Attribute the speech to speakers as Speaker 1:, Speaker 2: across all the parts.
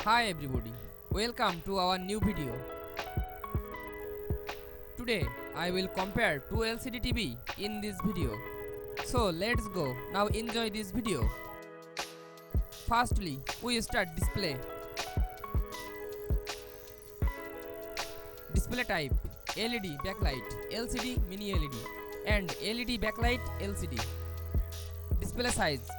Speaker 1: Hi everybody, welcome to our new video. Today I will compare two LCD TV in this video. So let's go, now enjoy this video. Firstly, we start display. Display type LED backlight, LCD mini LED and LED backlight LCD. Display size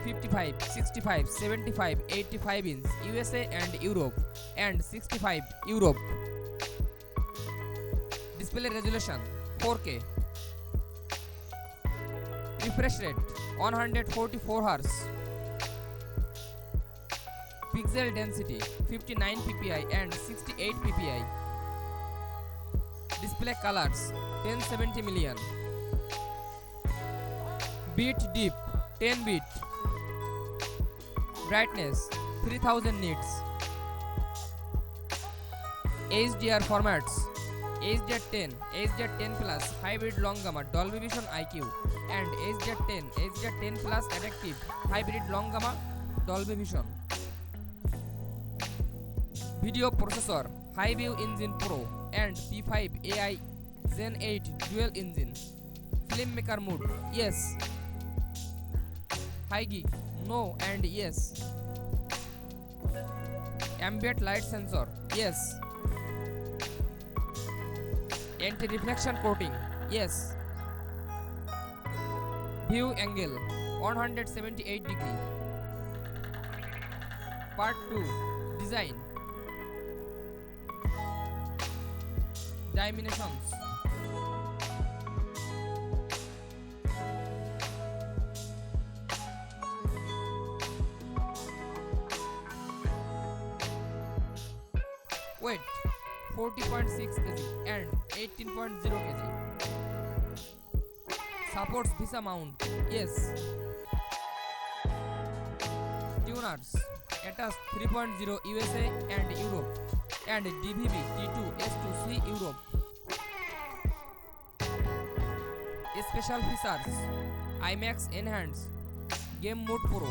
Speaker 1: 55, 65, 75, 85 inch USA and Europe and 65 Europe. Display resolution 4K. Refresh rate 144 Hz. Pixel density 59 ppi and 68 ppi. Display colors 1070 million. Bit deep 10 bit. Brightness 3000 nits. HDR formats HDR10, HDR10 Plus hybrid long gamma Dolby Vision IQ and HDR10, HDR10 Plus adaptive hybrid long gamma Dolby Vision. Video processor Hisense Engine Pro and P5 AI Gen 8 dual engine. Filmmaker mode yes. High geek no and yes. Ambient light sensor yes. Anti-reflection coating yes. View angle 178 degree. Part 2 design. Dimensions. Weight 40.6 kg and 18.0 kg. Supports Visa mount yes. Tuners attached 3.0 USA and Europe and DVB T2 S2C Europe. Special features IMAX Enhanced Game Mode Pro.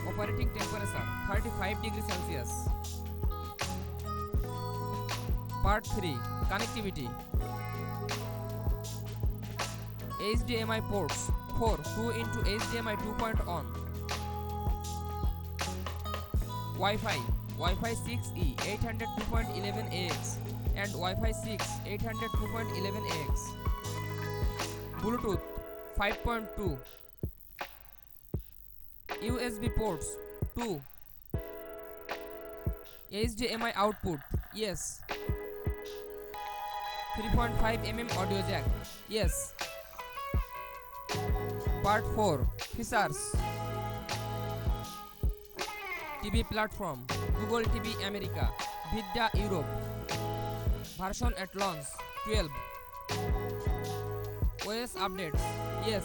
Speaker 1: Operating temperature 35 degrees Celsius. Part 3 Connectivity. HDMI ports 4 2 into HDMI 2.1. Wi-Fi 6E 802.11ax and Wi-Fi 6 802.11ax. Bluetooth 5.2. USB ports 2. HDMI output yes. 3.5 mm audio jack yes. Part 4 Features. TV platform Google TV America, Vidya Europe. Version at launch 12. OS updates yes.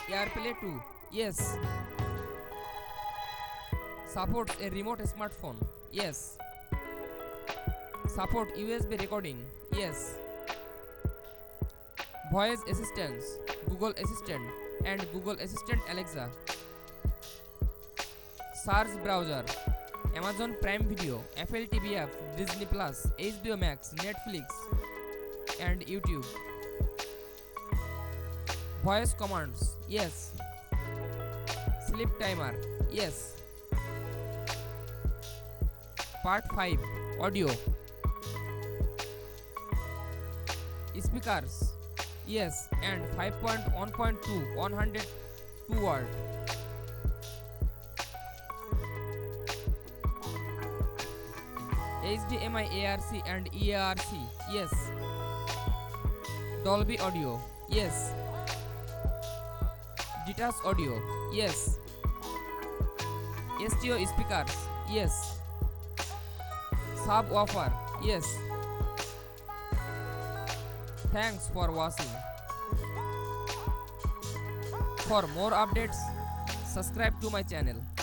Speaker 1: AirPlay 2 yes. Supports a remote smartphone yes. Support USB recording yes. Voice assistants Google Assistant and Google Assistant Alexa. Search browser Amazon Prime Video, Apple TV app, Disney Plus, HBO Max, Netflix and YouTube. Voice commands yes. Sleep timer yes. Part 5 Audio. Speakers yes and 5.1.2 102 watt. HDMI ARC and EARC yes. Dolby audio yes. Detach audio yes. STO speakers yes. Subwoofer yes. Thanks for watching. For more updates, subscribe to my channel.